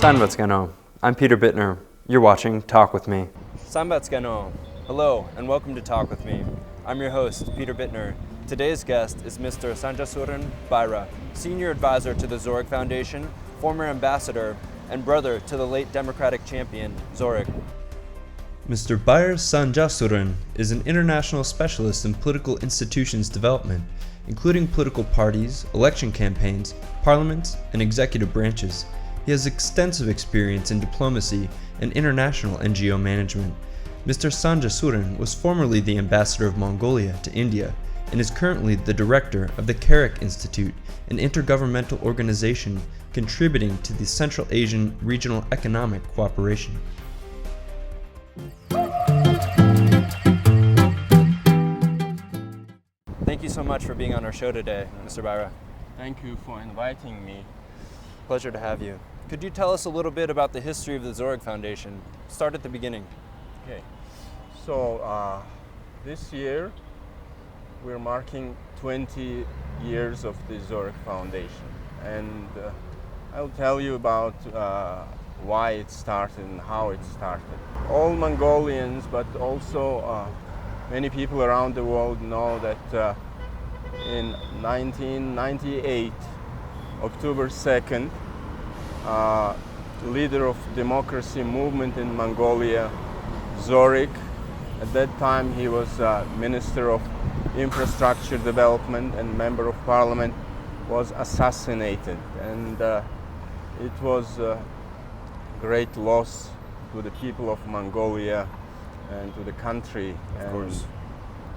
Sanbatskano. I'm Peter Bittner. You're watching Talk With Me. Sanbatskano. Hello and welcome to Talk With Me. I'm your host, Peter Bittner. Today's guest is Mr. Sanjasuren Баяр, Senior Advisor to the Zurich Foundation, former ambassador, and brother to the late Democratic champion, Zurich. Mr. Баяр Санжаасүрэн is an international specialist in political institutions development, including political parties, election campaigns, parliaments, and executive branches. He has extensive experience in diplomacy and international NGO management. Mr. Sanjaasүrэн was formerly the ambassador of Mongolia to India and is currently the director of the Erected Institute, an intergovernmental organization contributing to the Central Asian regional economic cooperation. Thank you so much for being on our show today, Mr. Баяр. Thank you for inviting me. Pleasure to have you. Could you tell us a little bit about the history of the Zurich Foundation? Start at the beginning. Okay, so this year we're marking 20 years of the Zurich Foundation, and I'll tell you about why it started and how it started. All Mongolians, but also many people around the world know that in 1998, October 2nd, leader of democracy movement in Mongolia, Zurich, at that time he was Minister of Infrastructure Development and Member of Parliament, was assassinated, and it was a great loss to the people of Mongolia and to the country. Of course.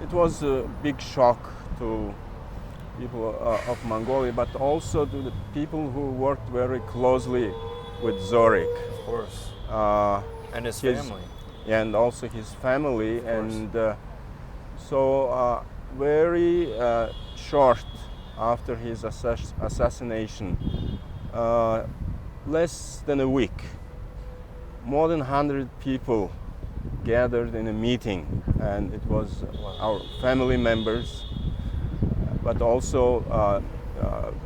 It was a big shock to people of Mongolia, but also to the people who worked very closely with Zurich. Of course. And his family. And also his family. And so very short after his assassination, less than a week, more than 100 people gathered in a meeting, and it was our family members, but also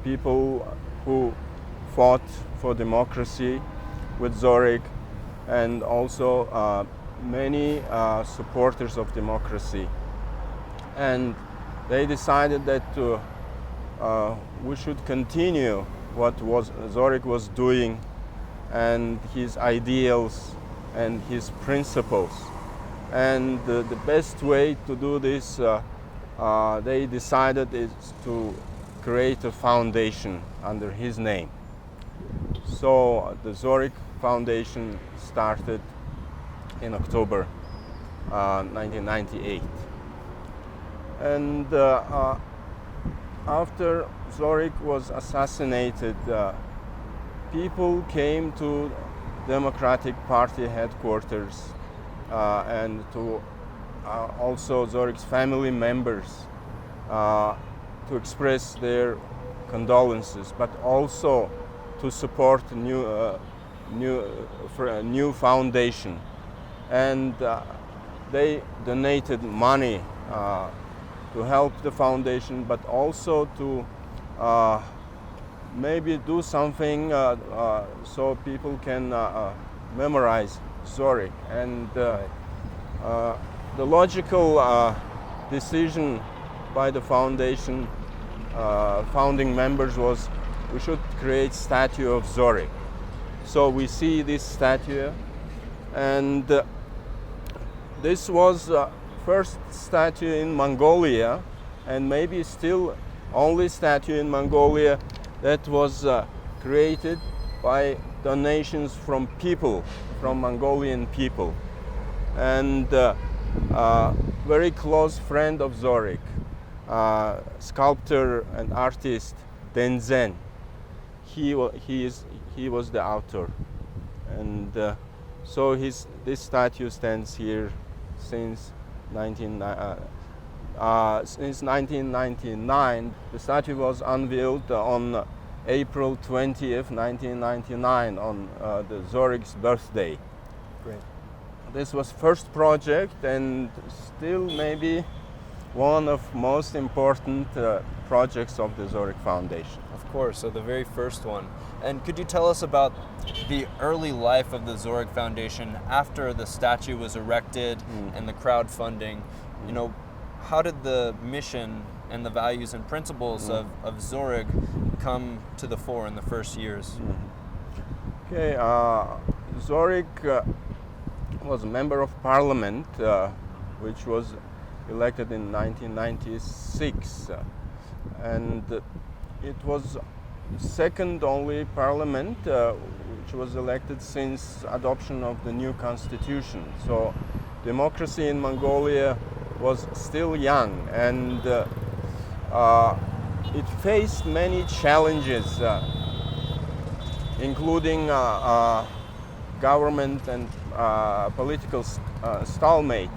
people who fought for democracy with Zurich, and also many supporters of democracy. And they decided that we should continue what Zurich was doing, and his ideals and his principles. And the best way to do this, they decided, is to create a foundation under his name. So the Zurich Foundation started in October 1998. And after Zurich was assassinated, people came to Democratic Party headquarters and to also Zurich's family members to express their condolences, but also to support a new foundation. And they donated money to help the foundation, but also to maybe do something so people can memorize Zurich. And the logical decision by the foundation founding members was we should create statue of Zurich. So we see this statue, and this was first statue in Mongolia, and maybe still only statue in Mongolia that was created by donations from people, from Mongolian people. And very close friend of Zurich, sculptor and artist Denzen, he was the author. And so this statue stands here since 1999. The statue was unveiled on April 20th, 1999, on the Zurich's birthday. Great. This was first project, and still maybe one of most important projects of the Zurich Foundation. Of course, so the very first one. And could you tell us about the early life of the Zurich Foundation after the statue was erected and the crowdfunding? You know, how did the mission and the values and principles of Zurich come to the fore in the first years? Okay, Zurich was a member of parliament, which was elected in 1996, and it was second only parliament which was elected since adoption of the new constitution. So democracy in Mongolia was still young, and it faced many challenges, including government and political stalemate.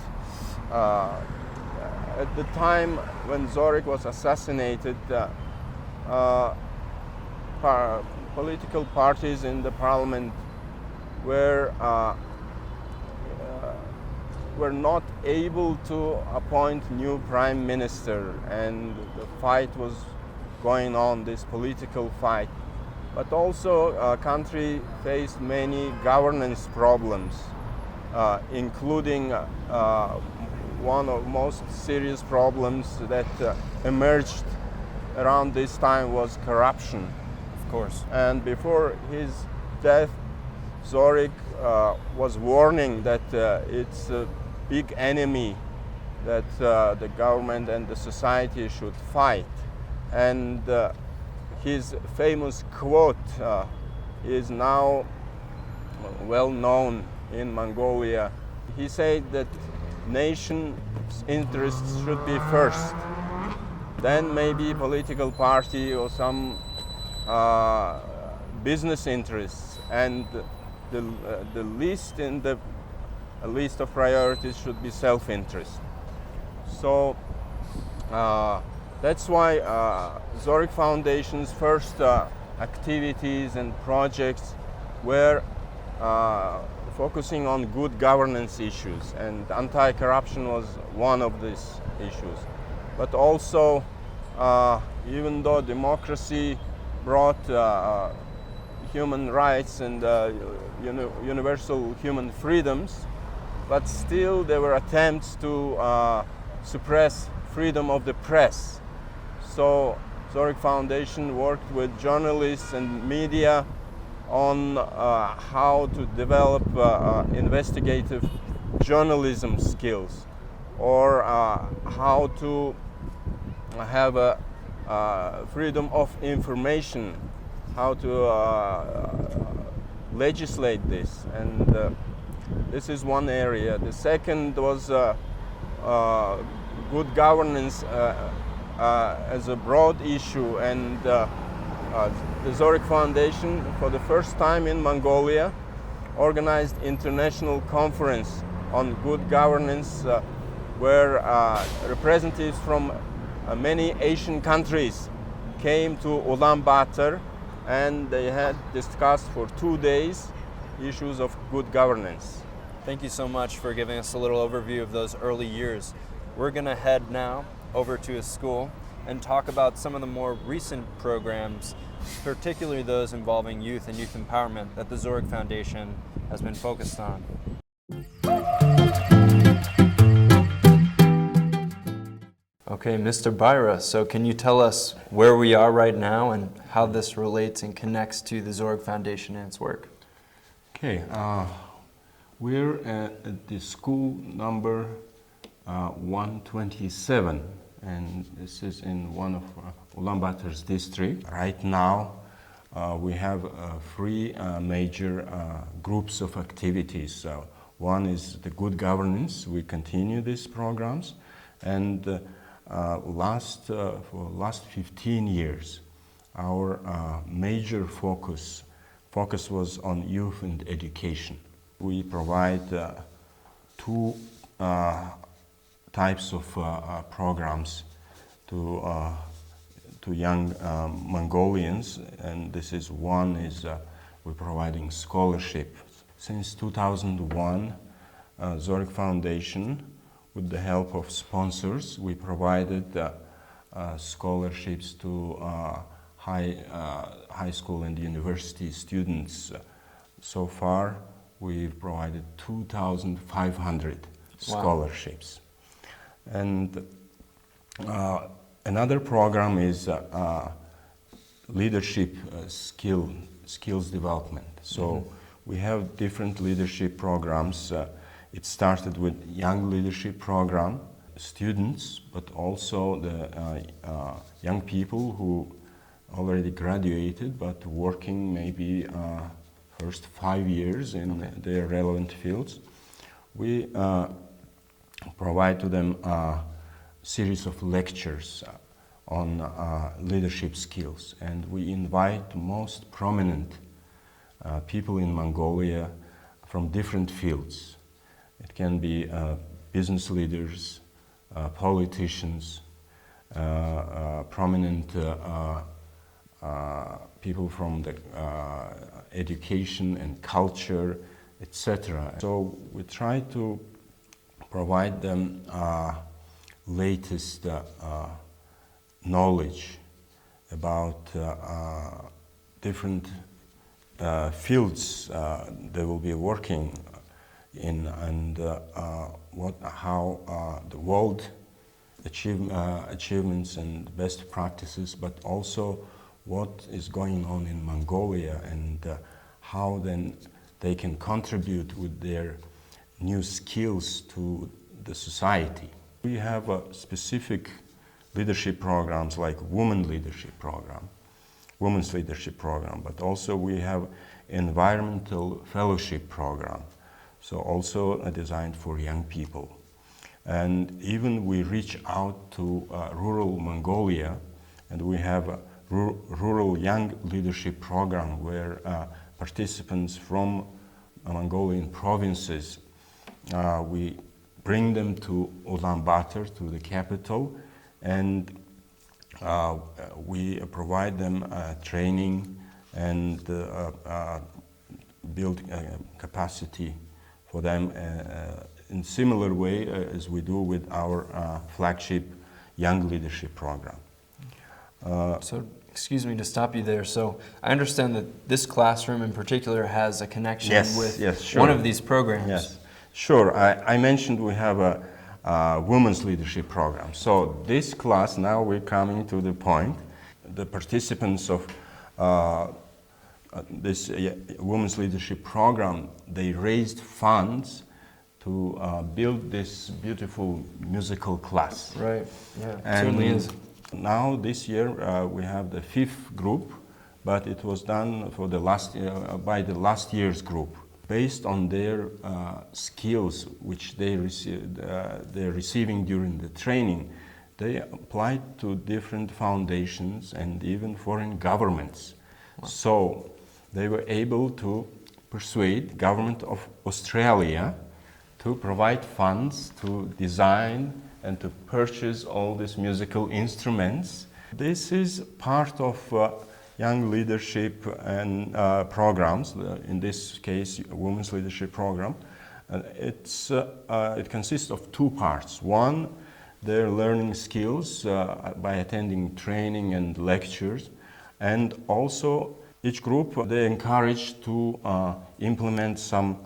At the time when Zurich was assassinated, political parties in the parliament were not able to appoint new prime minister, and the fight was going on, this political fight. But also country faced many governance problems, including one of the most serious problems that emerged around this time was corruption. Of course. And before his death, Zurich was warning that it's a big enemy that the government and the society should fight. And his famous quote is now well known in Mongolia. He said that nation's interests should be first, then maybe political party or some business interests, and the least in the list of priorities should be self-interest. So that's why Zurich Foundation's first activities and projects were focusing on good governance issues, and anti-corruption was one of these issues. But also, even though democracy brought human rights and universal human freedoms, but still there were attempts to suppress freedom of the press. So Zurich Foundation worked with journalists and media on how to develop investigative journalism skills, or how to have a freedom of information, how to legislate this. And this is one area. The second was good governance as a broad issue, and the Zurich Foundation, for the first time in Mongolia, organized international conference on good governance, where representatives from many Asian countries came to Ulaanbaatar, and they had discussed for 2 days issues of good governance. Thank you so much for giving us a little overview of those early years. We're going to head now over to a school and talk about some of the more recent programs, particularly those involving youth and youth empowerment that the Zurich Foundation has been focused on. Okay, Mr. Баяр, so can you tell us where we are right now and how this relates and connects to the Zurich Foundation and its work? Okay, we're at the school number 127, and this is in one of Ulaanbaatar's district. Right now, we have three major groups of activities. One is the good governance. We continue these programs, and for last 15 years, our major focus was on youth and education. We provide two types of programs to young Mongolians, and this is one is we're providing scholarship. Since 2001, Zurich Foundation with the help of sponsors, we provided scholarships to high school and university students. So far, we've provided 2,500 scholarships. And another program is leadership skills development. So we have different leadership programs. It started with young leadership program, students, but also the young people who already graduated but working maybe first 5 years in their relevant fields. We provide to them a series of lectures on leadership skills, and we invite most prominent people in Mongolia from different fields. It can be business leaders, politicians, prominent people from the education and culture, etc. So we try to provide them latest knowledge about different fields they will be working in, and how the world achievements and best practices, but also what is going on in Mongolia, and how then they can contribute with their new skills to the society. We have specific leadership programs like women's leadership program, but also we have environmental fellowship program, so also designed for young people. And even we reach out to rural Mongolia, and we have a rural young leadership program where participants from Mongolian provinces, we bring them to Ulaanbaatar, to the capital, and we provide them training and build capacity for them in similar way as we do with our flagship Young Leadership Program. So, excuse me to stop you there. So, I understand that this classroom in particular has a connection with sure. one of these programs. Yes, sure. I mentioned we have a women's leadership program. So this class, now we're coming to the point. The participants of this women's leadership program, they raised funds to build this beautiful musical class. Right, yeah, it and certainly is. Now this year we have the 5th group, but it was done for the by the last year's group. Based on their skills which they're receiving during the training, they applied to different foundations and even foreign governments. Wow. So they were able to persuade government of Australia to provide funds to design and to purchase all these musical instruments. This is part of young leadership and programs, in this case, a women's leadership program. It consists of 2 parts. One, they're learning skills by attending training and lectures, and also each group, they encourage to implement some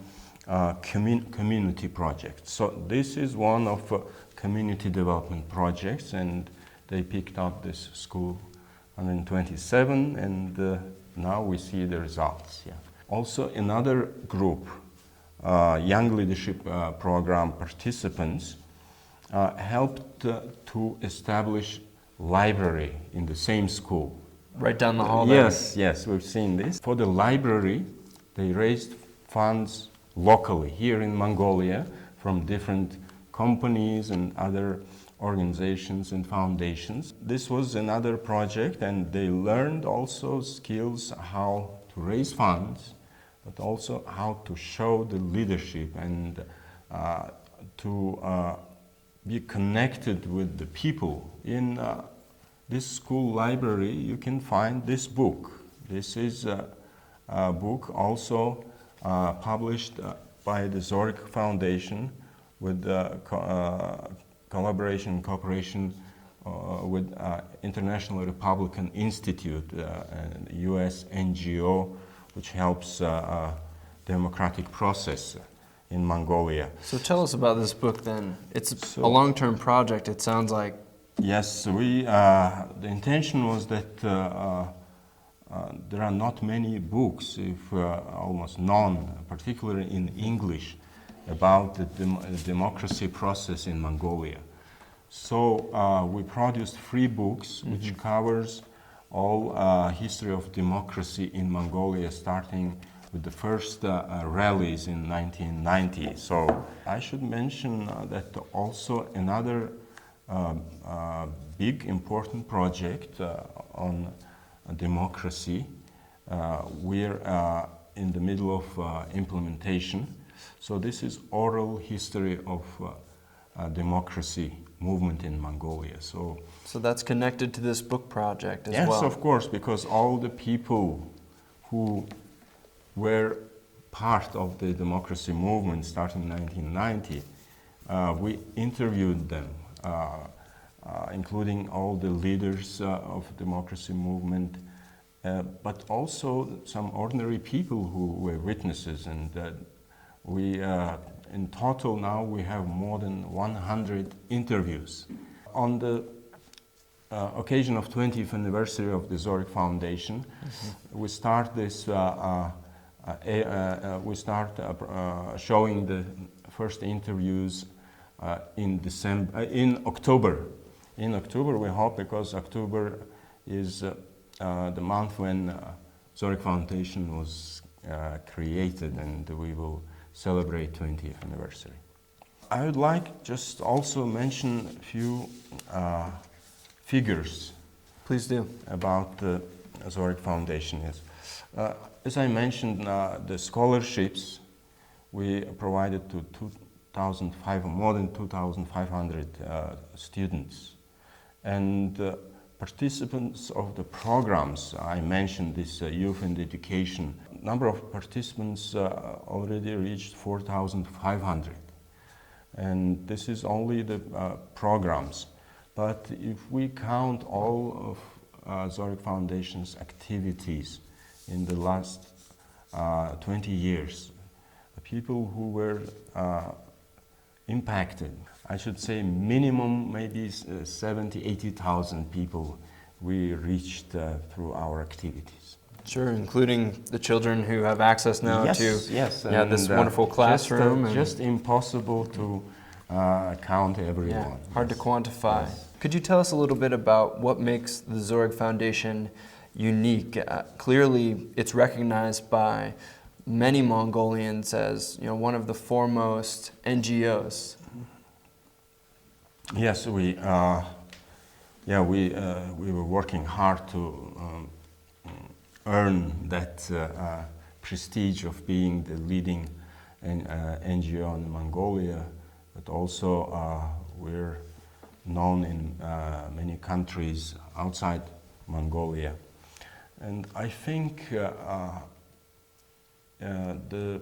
community projects. So this is one of community development projects, and they picked up this school 127, and now we see the results. Yeah. Also, another group, Young Leadership Program participants, helped to establish library in the same school. Right down the hall there. Yes, we've seen this. For the library, they raised funds locally here in Mongolia from different companies and other organizations and foundations. This was another project, and they learned also skills how to raise funds, but also how to show the leadership and to be connected with the people. In this school library, you can find this book. This is a book also published by the Zurich Foundation, with collaboration and cooperation with International Republican Institute, a U.S. NGO, which helps democratic process in Mongolia. So tell us about this book then. It's a long-term project, it sounds like. Yes, the intention was that there are not many books, if almost none, particularly in English, about the democracy process in Mongolia. So we produced 3 books, which covers all history of democracy in Mongolia, starting with the first rallies in 1990. So I should mention that also another big important project on democracy, we're in the middle of implementation. So this is oral history of democracy movement in Mongolia. So that's connected to this book project as well. Yes, of course, because all the people who were part of the democracy movement starting in 1990, we interviewed them, including all the leaders of the democracy movement, but also some ordinary people who were witnesses. And we, in total now, we have more than 100 interviews. On the occasion of 20th anniversary of the Zurich Foundation, we start this. We start showing the first interviews in October. In October, we hope, because October is the month when Zurich Foundation was created, and we will celebrate 20th anniversary. I would like just also mention a few figures. Please do. About the Zurich Foundation. Yes. As I mentioned, the scholarships we provided to more than 2,500 students. And participants of the programs, I mentioned this youth and education, number of participants already reached 4,500. And this is only the programs. But if we count all of Zurich Foundation's activities in the last 20 years, people who were impacted, I should say minimum maybe 70, 80,000 people we reached through our activities. Sure, including the children who have access now to this wonderful classroom. Just impossible to count everyone. Yeah, hard to quantify. Yes. Could you tell us a little bit about what makes the Zurich Foundation unique? Clearly, it's recognized by many Mongolians as one of the foremost NGOs. Yes, we were working hard to earn that prestige of being the leading NGO in Mongolia, but also we're known in many countries outside Mongolia. And I think the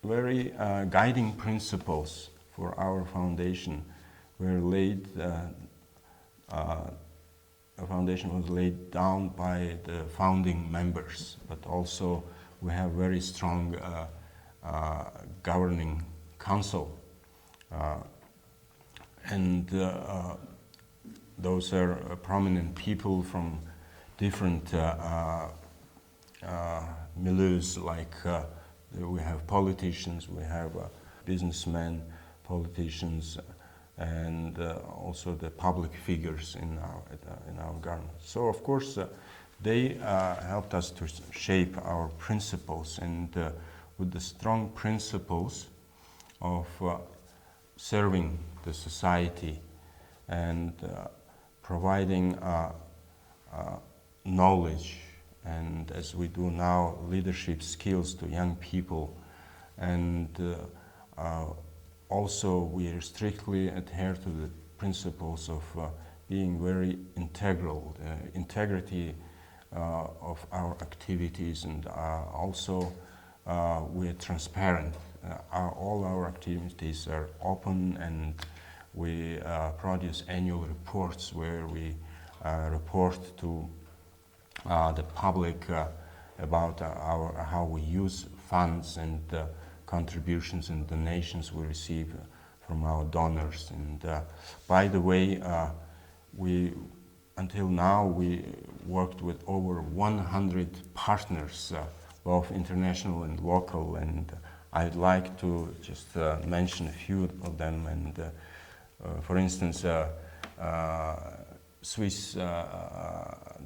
very guiding principles for our foundation were laid. The foundation was laid down by the founding members, but also we have very strong governing council, and those are prominent people from different milieus, like we have politicians, we have businessmen, politicians, and also the public figures in our government. So of course they helped us to shape our principles, and with the strong principles of serving the society and providing knowledge, and as we do now, leadership skills to young people, and also we strictly adhere to the principles of being very integral, integrity of our activities, and also we're transparent all our activities are open, and we produce annual reports where we report to the public about how we use funds and contributions and donations we receive from our donors. And by the way, until now we worked with over 100 partners, both international and local, and I'd like to just mention a few of them. And for instance, Swiss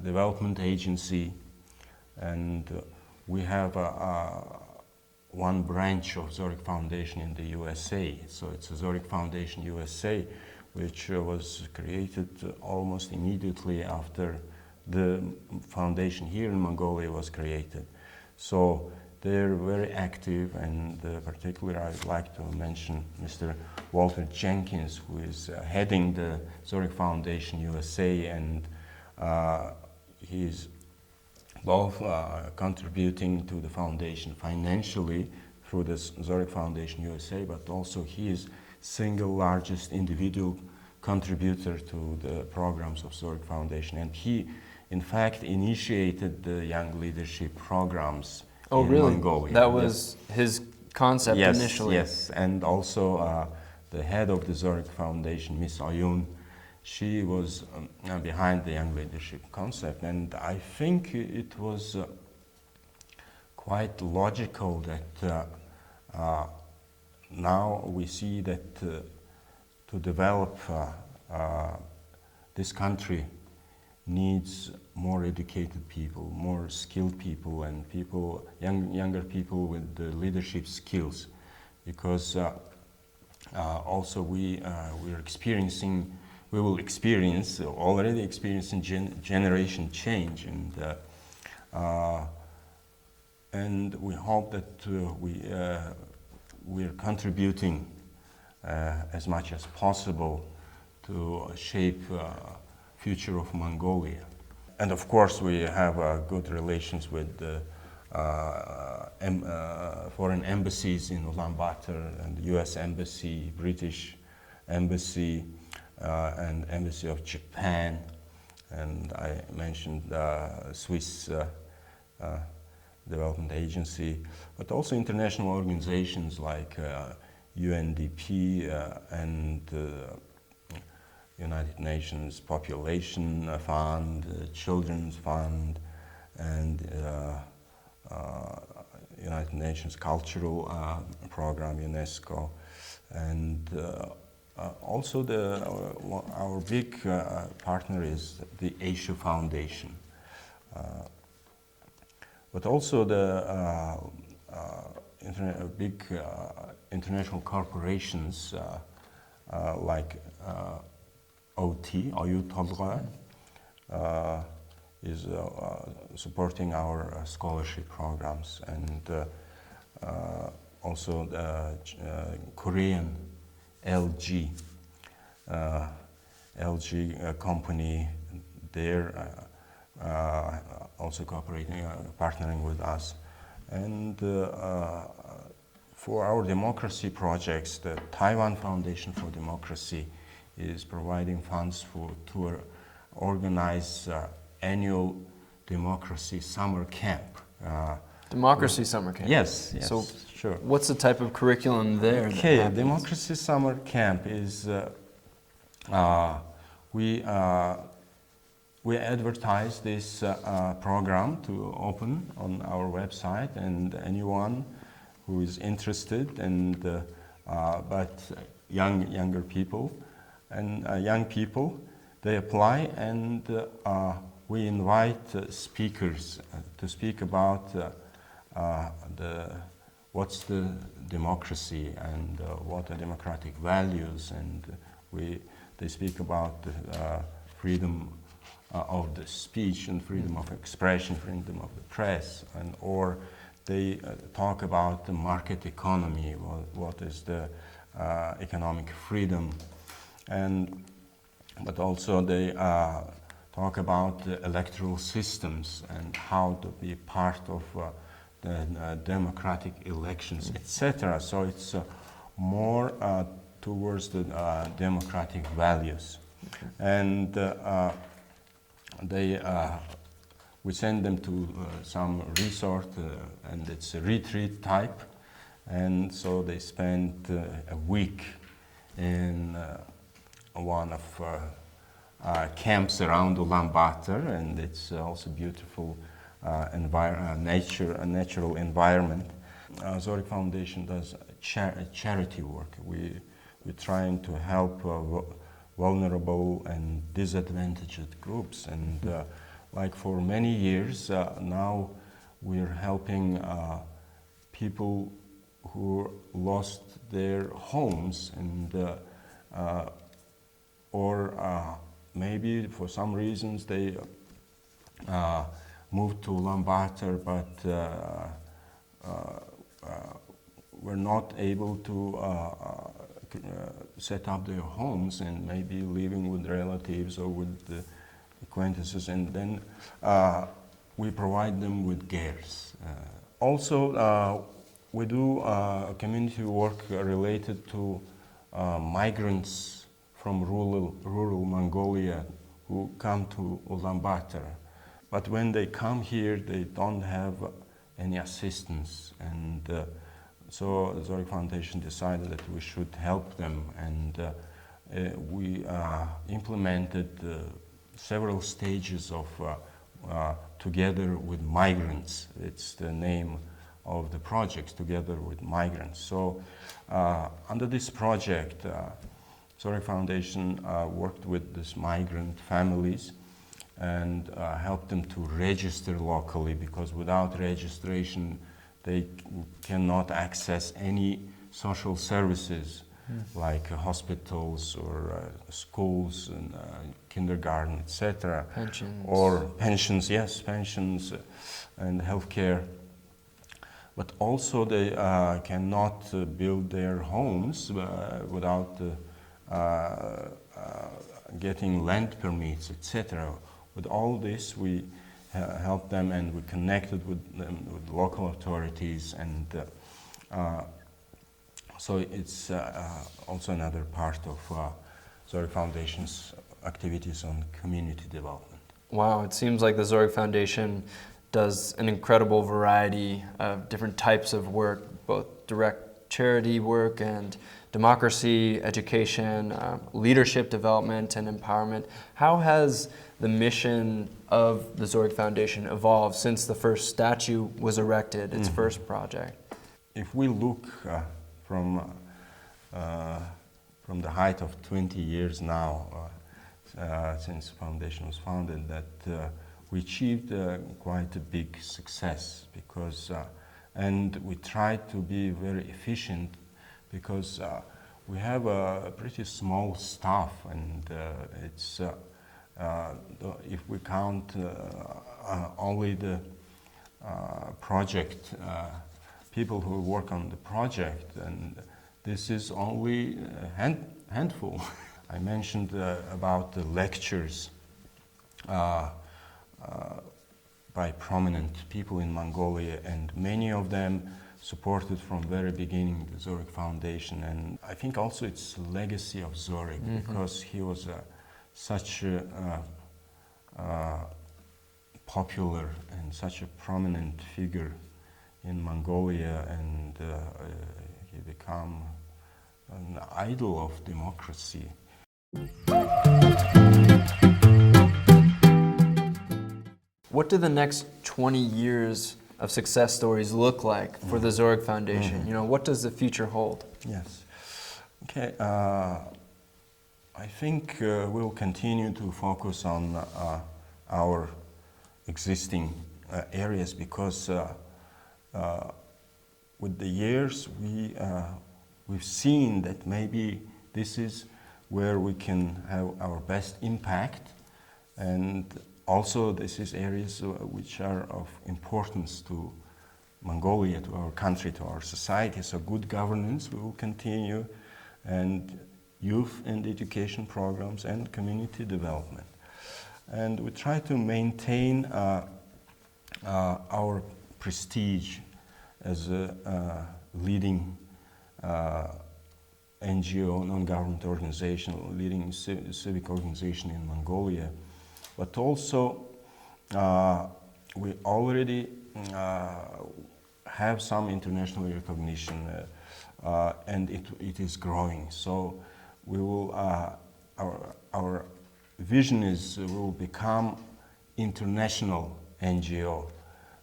Development Agency, and we have one branch of Zurich Foundation in the USA. So it's a Zurich Foundation USA, which was created almost immediately after the foundation here in Mongolia was created. So they're very active, and particularly I'd like to mention Mr. Walter Jenkins, who is heading the Zurich Foundation USA, and he's both contributing to the foundation financially through the Zurich Foundation USA, but also he is single largest individual contributor to the programs of Zurich Foundation, and he in fact initiated the young leadership programs in Mongolia. That was his concept initially? Yes, and also the head of the Zurich Foundation, Miss Ayun, she was behind the young leadership concept, and I think it was quite logical that now we see that to develop this country needs more educated people, more skilled people, and people, younger people with the leadership skills, because also we will already experiencing generation change, and we hope that we're contributing as much as possible to shape future of Mongolia. And of course we have good relations with the foreign embassies in Ulaanbaatar, and the US Embassy, British Embassy, and Embassy of Japan, and I mentioned Swiss Development Agency, but also international organizations like UNDP and United Nations Population Fund, Children's Fund, and United Nations Cultural Program, UNESCO, and also our big partner is the Asia Foundation, but also the big international corporations like OT, Oyu Tolga, is supporting our scholarship programs, and also the Korean LG company, they're also cooperating, partnering with us. And for our democracy projects, the Taiwan Foundation for Democracy is providing funds to organize annual democracy summer camp. Democracy summer camp? Yes, So sure. What's the type of curriculum there? Okay, democracy summer camp is, we advertise this program to open on our website, and anyone who is interested, and but younger people, and young people, they apply, and we invite speakers to speak about what's the democracy, and what are democratic values, and they speak about freedom of the speech and freedom of expression, freedom of the press, or they talk about the market economy, what is the economic freedom, but also they talk about the electoral systems and how to be part of democratic elections, etc. So it's more towards the democratic values. And we send them to some resort, and it's a retreat type. And so they spend a week in one of camps around Ulaanbaatar, and it's also beautiful natural environment. Zurich Foundation does charity work. We're trying to help vulnerable and disadvantaged groups, and like for many years now we're helping people who lost their homes, and or maybe for some reasons they moved to Ulaanbaatar, but were not able to set up their homes, and maybe living with relatives or with acquaintances, and then we provide them with gears. Also, we do community work related to migrants from rural Mongolia who come to Ulaanbaatar. But when they come here, they don't have any assistance, and so the Zurich Foundation decided that we should help them, and we implemented several stages of Together with Migrants. It's the name of the project, Together with Migrants. So under this project, Zurich Foundation worked with these migrant families and helped them to register locally, because without registration they cannot access any social services like hospitals or schools and kindergarten, etc. Pensions. Or pensions, yes, pensions and healthcare. But also they cannot build their homes without getting land permits, etc. With all this, we helped them, and we connected with them, with local authorities, and so it's also another part of Zurich Foundation's activities on community development. Wow, it seems like the Zurich Foundation does an incredible variety of different types of work, both direct charity work and democracy, education, leadership development, and empowerment. How has the mission of the Zurich Foundation evolved since the first statue was erected, its first project? If we look from the height of 20 years now, since the foundation was founded, that we achieved quite a big success, because and we tried to be very efficient, because we have a pretty small staff, and it's if we count only the project people who work on the project, and this is only a handful. I mentioned about the lectures by prominent people in Mongolia, and many of them supported from very beginning the Zurich Foundation. And I think also it's the legacy of Zurich, because he was such a popular and such a prominent figure in Mongolia, and he became an idol of democracy. What do the next 20 years of success stories look like for the Zurich Foundation? You know, what does the future hold? Yes. Okay. I think we'll continue to focus on our existing areas, because with the years we've seen that maybe this is where we can have our best impact, and also this is areas which are of importance to Mongolia, to our country, to our society. So good governance will continue, and youth and education programs, and community development. And we try to maintain our prestige as a leading NGO, non-government organization, leading civic organization in Mongolia. But also, we already have some international recognition, and it is growing. So we will, our vision is we will become international NGO,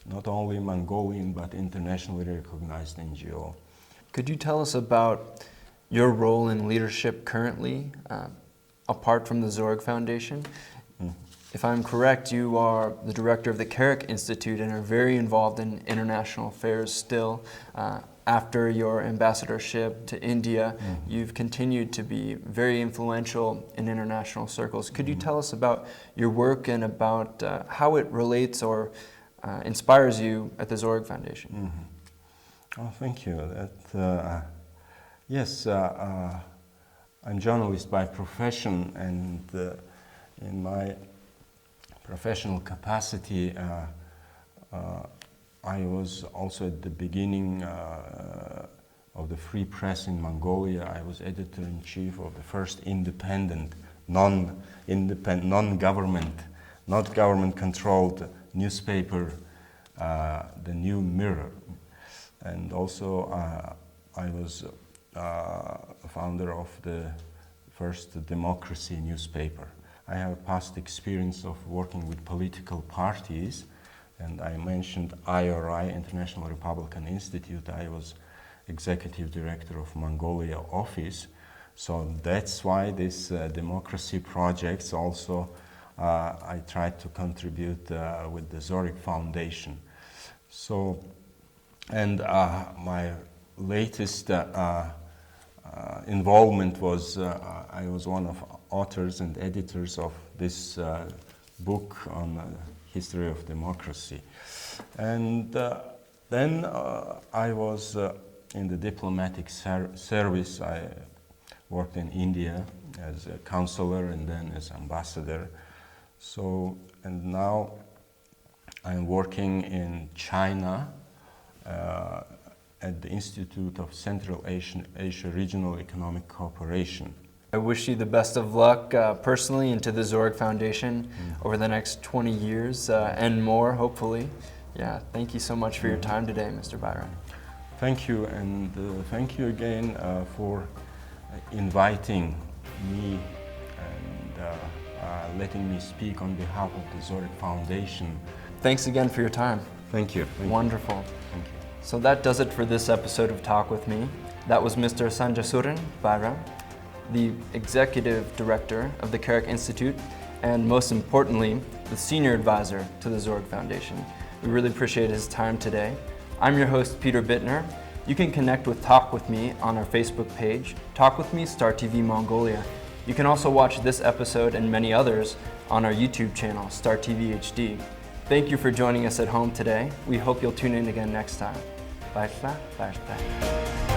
not only Mongolian but internationally recognized NGO. Could you tell us about your role in leadership currently, apart from the Zurich Foundation? If I'm correct, you are the director of the Carrick Institute and are very involved in international affairs still. After your ambassadorship to India, you've continued to be very influential in international circles. Could you tell us about your work and about how it relates or inspires you at the Zurich Foundation? Oh, thank you. Yes, I'm a journalist by profession, and in my professional capacity, I was also at the beginning of the free press in Mongolia. I was editor-in-chief of the first independent, non-government, not government-controlled newspaper, The New Mirror. And also I was founder of the first Democracy newspaper. I have past experience of working with political parties, and I mentioned IRI, International Republican Institute. I was executive director of Mongolia office, so that's why this democracy projects also I tried to contribute with the Zurich Foundation. So, and my latest involvement was I was one of authors and editors of this book on history of democracy. And then I was in the diplomatic service. I worked in India as a counselor and then as ambassador. So, and now I'm working in China at the Institute of Central Asia Regional Economic Cooperation. I wish you the best of luck personally and to the Zurich Foundation over the next 20 years and more, hopefully. Yeah, thank you so much for your time today, Mr. Баяр. Thank you, and thank you again for inviting me and letting me speak on behalf of the Zurich Foundation. Thanks again for your time. Thank you. Wonderful. Thank you. So that does it for this episode of Talk With Me. That was Mr. Санжаасүрэн, the Executive Director of the Carrick Institute, and most importantly, the Senior Advisor to the Zurich Foundation. We really appreciate his time today. I'm your host, Peter Bittner. You can connect with Talk With Me on our Facebook page, Talk With Me Star TV Mongolia. You can also watch this episode and many others on our YouTube channel, Star TV HD. Thank you for joining us at home today. We hope you'll tune in again next time. Bye.